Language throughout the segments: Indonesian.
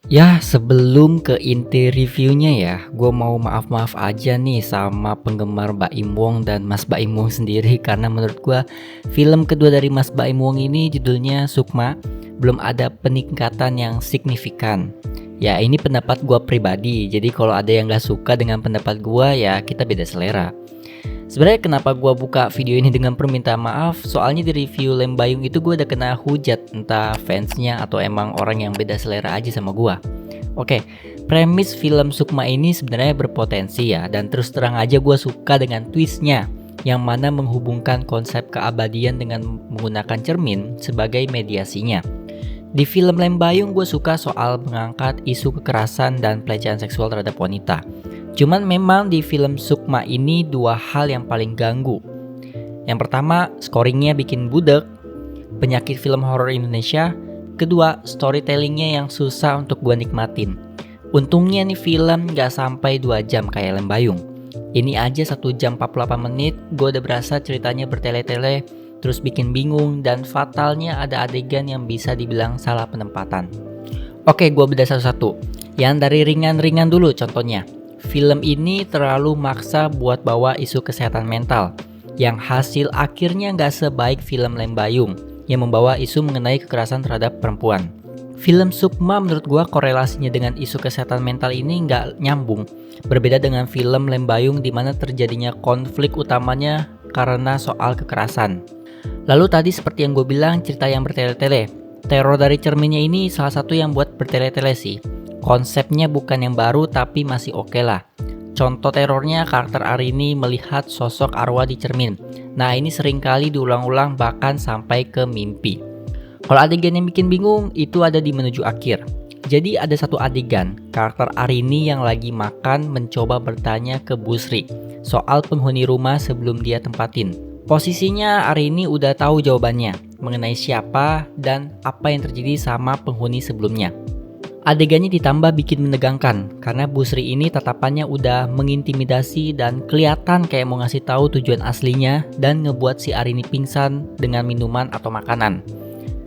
Ya, sebelum ke inti reviewnya ya, gue mau maaf-maaf aja nih sama penggemar Baim Wong dan Mas Baim Wong sendiri karena menurut gue film kedua dari Mas Baim Wong ini judulnya Sukma belum ada peningkatan yang signifikan. Ya, ini pendapat gue pribadi, jadi kalau ada yang gak suka dengan pendapat gue ya kita beda selera. Sebenarnya kenapa gue buka video ini dengan permintaan maaf, soalnya di review Lem Bayung itu gue udah kena hujat, entah fansnya atau emang orang yang beda selera aja sama gue. Oke, premis film Sukma ini sebenarnya berpotensi ya, dan terus terang aja gue suka dengan twistnya, yang mana menghubungkan konsep keabadian dengan menggunakan cermin sebagai mediasinya. Di film Lem Bayung gue suka soal mengangkat isu kekerasan dan pelecehan seksual terhadap wanita. Cuman memang di film Sukma ini dua hal yang paling ganggu. Yang pertama, scoringnya bikin budek, penyakit film horor Indonesia. Kedua, storytellingnya yang susah untuk gua nikmatin. Untungnya nih film gak sampai 2 jam kayak Lem Bayung. Ini aja 1 jam 48 menit, gua udah berasa ceritanya bertele-tele, terus bikin bingung, dan fatalnya ada adegan yang bisa dibilang salah penempatan. Oke, gua bedah satu-satu. Yang dari ringan-ringan dulu contohnya. Film ini terlalu maksa buat bawa isu kesehatan mental, yang hasil akhirnya gak sebaik film Lem Bayung, yang membawa isu mengenai kekerasan terhadap perempuan. Film Sukma menurut gua korelasinya dengan isu kesehatan mental ini gak nyambung, berbeda dengan film Lem Bayung di mana terjadinya konflik utamanya karena soal kekerasan. Lalu tadi seperti yang gue bilang, cerita yang bertele-tele. Teror dari cerminnya ini salah satu yang buat bertele-tele sih. Konsepnya bukan yang baru tapi masih oke lah. Contoh terornya karakter Arini melihat sosok arwah di cermin. Nah ini seringkali diulang-ulang bahkan sampai ke mimpi. Kalau adegan yang bikin bingung itu ada di menuju akhir. Jadi ada satu adegan karakter Arini yang lagi makan mencoba bertanya ke Bu Sri soal penghuni rumah sebelum dia tempatin. Posisinya Arini udah tahu jawabannya mengenai siapa dan apa yang terjadi sama penghuni sebelumnya. Adegannya ditambah bikin menegangkan karena Bu Sri ini tatapannya udah mengintimidasi dan kelihatan kayak mau ngasih tahu tujuan aslinya dan ngebuat si Arini pingsan dengan minuman atau makanan.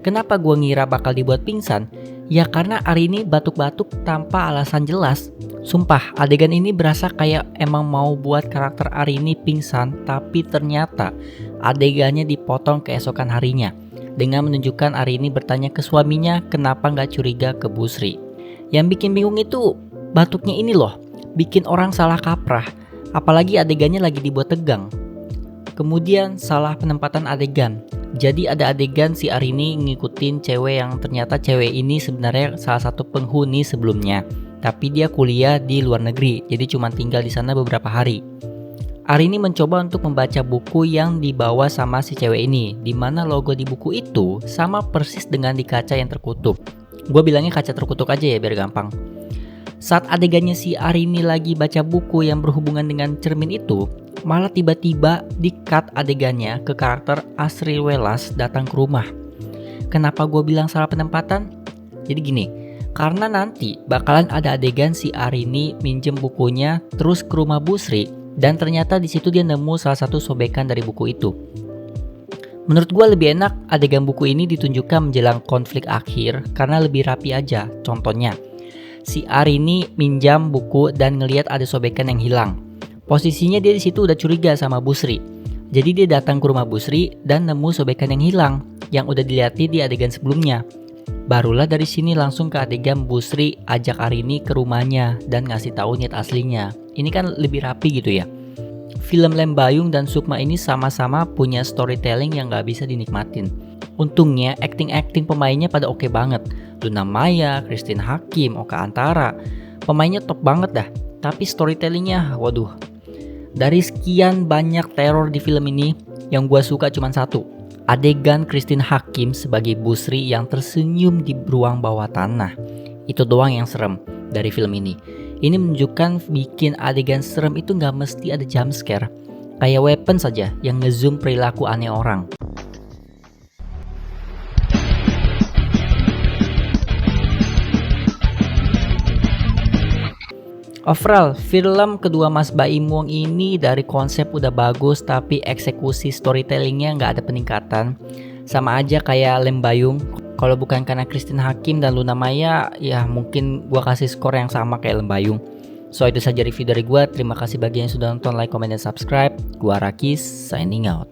Kenapa gua ngira bakal dibuat pingsan? Ya karena Arini batuk-batuk tanpa alasan jelas. Sumpah, adegan ini berasa kayak emang mau buat karakter Arini pingsan, tapi ternyata adegannya dipotong keesokan harinya dengan menunjukkan Arini bertanya ke suaminya kenapa nggak curiga ke Bu Sri. Yang bikin bingung itu batuknya ini loh, bikin orang salah kaprah, apalagi adegannya lagi dibuat tegang. Kemudian salah penempatan adegan. Jadi ada adegan si Arini ngikutin cewek yang ternyata cewek ini sebenarnya salah satu penghuni sebelumnya, tapi dia kuliah di luar negeri, jadi cuma tinggal di sana beberapa hari. Arini mencoba untuk membaca buku yang dibawa sama si cewek ini, di mana logo di buku itu sama persis dengan di kaca yang terkutuk. Gue bilangnya kaca terkutuk aja ya biar gampang. Saat adegannya si Arini lagi baca buku yang berhubungan dengan cermin itu, malah tiba-tiba di-cut adegannya ke karakter Asri Welas datang ke rumah. Kenapa gue bilang salah penempatan? Jadi gini, karena nanti bakalan ada adegan si Arini minjem bukunya terus ke rumah Bu Sri, dan ternyata di situ dia nemu salah satu sobekan dari buku itu. Menurut gue lebih enak adegan buku ini ditunjukkan menjelang konflik akhir karena lebih rapi aja. Contohnya, si Arini minjam buku dan ngelihat ada sobekan yang hilang. Posisinya dia di situ udah curiga sama Bu Sri. Jadi dia datang ke rumah Bu Sri dan nemu sobekan yang hilang yang udah dilihatin di adegan sebelumnya. Barulah dari sini langsung ke adegan Bu Sri ajak Arini ke rumahnya dan ngasih tahu niat aslinya. Ini kan lebih rapi gitu ya. Film Lem Bayung dan Sukma ini sama-sama punya storytelling yang gak bisa dinikmatin. Untungnya acting pemainnya pada oke banget. Luna Maya, Christine Hakim, Oka Antara. Pemainnya top banget dah. Tapi storytellingnya waduh. Dari sekian banyak teror di film ini, yang gue suka cuma satu. Adegan Christine Hakim sebagai Bu Sri yang tersenyum di ruang bawah tanah. Itu doang yang serem dari film ini. Ini menunjukkan bikin adegan serem itu gak mesti ada jump scare. Kayak Weapon saja yang ngezoom perilaku aneh orang. Overall, film kedua Mas Baim Wong ini dari konsep udah bagus tapi eksekusi storytellingnya gak ada peningkatan. Sama aja kayak Lem Bayung, Kalau bukan karena Christine Hakim dan Luna Maya, ya mungkin gue kasih skor yang sama kayak Lembayung. So itu saja review dari gue. Terima kasih bagi yang sudah nonton, like, comment, dan subscribe. Gue Rakis, signing out.